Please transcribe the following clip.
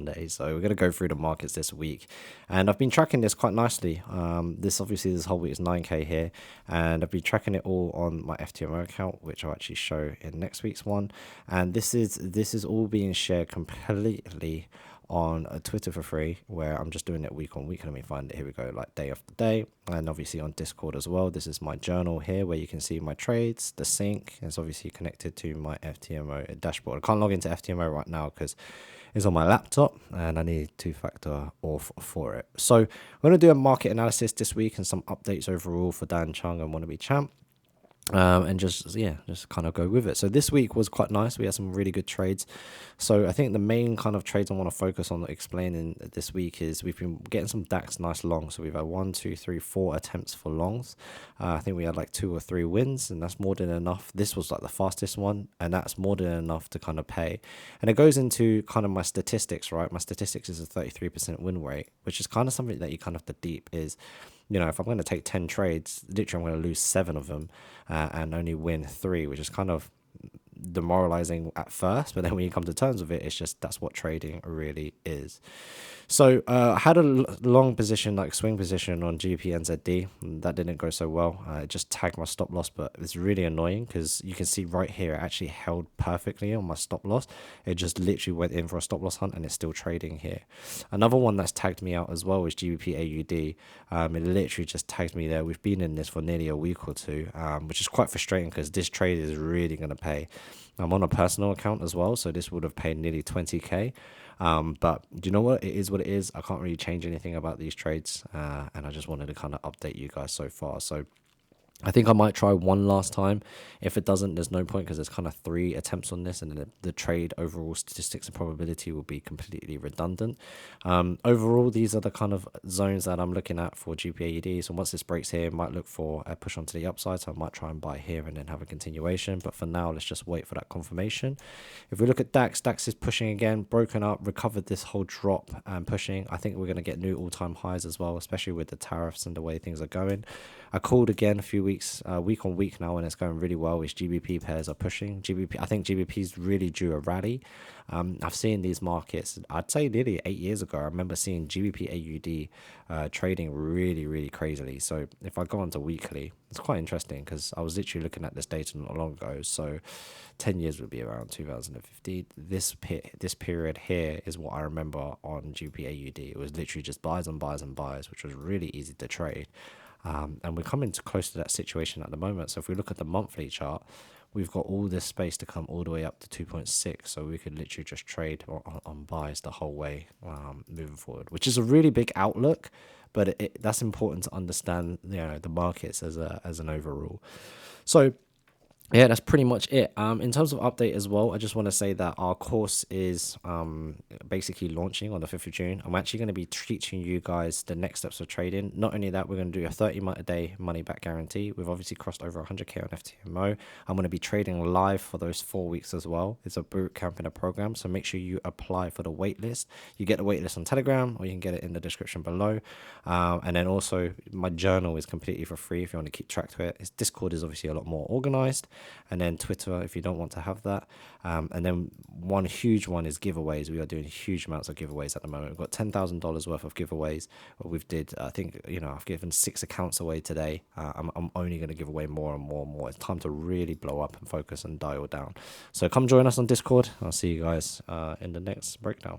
Monday. So we're going to go through the markets this week, and I've been tracking this quite nicely. This whole week is 9k here, and I've been tracking it all on my FTMO account, which I'll actually show in next week's one. And this is all being shared completely on Twitter for free, where I'm just doing it week on week. Let me find it. Here we go, like day after day. And obviously on Discord as well. This is my journal here where you can see my trades. The sync is obviously connected to my FTMO dashboard. I can't log into FTMO right now because it's on my laptop and I need two-factor auth for it. So I'm going to do a market analysis this week and some updates overall for Dan Chung and Wannabe Champ. And just kind of go with it. So this week was quite nice. We had some really good trades. So I think the main kind of trades I want to focus on explaining this week is we've been getting some DAX nice longs. So we've had 1, 2, 3, 4 attempts for longs. I think we had like 2 or 3 wins, and that's more than enough. This was like the fastest one, and that's more than enough to kind of pay. And it goes into kind of my statistics, right? My statistics is a 33% win rate, which is kind of something that you kind of have to deep is, you know, if I'm going to take 10 trades, literally I'm going to lose 7 of them and only win 3, which is kind of demoralizing at first. But then when you come to terms with it, it's just that's what trading really is. So I had a long position, like swing position on GBP NZD. That didn't go so well. It just tagged my stop loss, but it's really annoying because you can see right here, it actually held perfectly on my stop loss. It just literally went in for a stop loss hunt and it's still trading here. Another one that's tagged me out as well is GBP AUD. It literally just tagged me there. We've been in this for nearly a week or two, which is quite frustrating because this trade is really going to pay. I'm on a personal account as well, so this would have paid nearly 20k. But do you know what? It is what it is. I can't really change anything about these trades, and I just wanted to kind of update you guys so far. So I think I might try one last time. If it doesn't, there's no point because there's kind of 3 attempts on this, and the trade overall statistics and probability will be completely redundant. Overall, these are the kind of zones that I'm looking at for GBP AUD. So once this breaks here, I might look for a push onto the upside. So I might try and buy here and then have a continuation. But for now, let's just wait for that confirmation. If we look at DAX, DAX is pushing again, broken up, recovered this whole drop and pushing. I think we're going to get new all-time highs as well, especially with the tariffs and the way things are going. I called again a few weeks, week on week now, and it's going really well. Is GBP pairs are pushing. I think GBP's really due a rally. I've seen these markets, I'd say nearly 8 years ago. I remember seeing GBP AUD trading really, really crazily. So if I go on to weekly, it's quite interesting because I was literally looking at this data not long ago. So 10 years would be around 2015. This period here is what I remember on GBP AUD. It was literally just buys and buys and buys, which was really easy to trade. And we're coming close to that situation at the moment. So if we look at the monthly chart, we've got all this space to come all the way up to 2.6. So we could literally just trade on buys the whole way moving forward, which is a really big outlook. But that's important to understand, you know, the markets as an overall. So yeah, that's pretty much it. In terms of update as well, I just want to say that our course is basically launching on the 5th of June. I'm actually going to be teaching you guys the next steps of trading. Not only that, we're going to do a 30-day money back guarantee. We've obviously crossed over 100k on FTMO. I'm going to be trading live for those 4 weeks as well. It's a boot camp in a program, so make sure you apply for the waitlist. You get the waitlist on Telegram, or you can get it in the description below. And then also, my journal is completely for free if you want to keep track to it. Discord is obviously a lot more organized. And then Twitter if you don't want to have that. And then one huge one is giveaways. We are doing huge amounts of giveaways at the moment. We've got $10,000 worth of giveaways. We've I think, you know, I've given 6 accounts away today. I'm only going to give away more and more and more. It's time to really blow up and focus and dial down. So come join us on Discord. I'll see you guys in the next breakdown.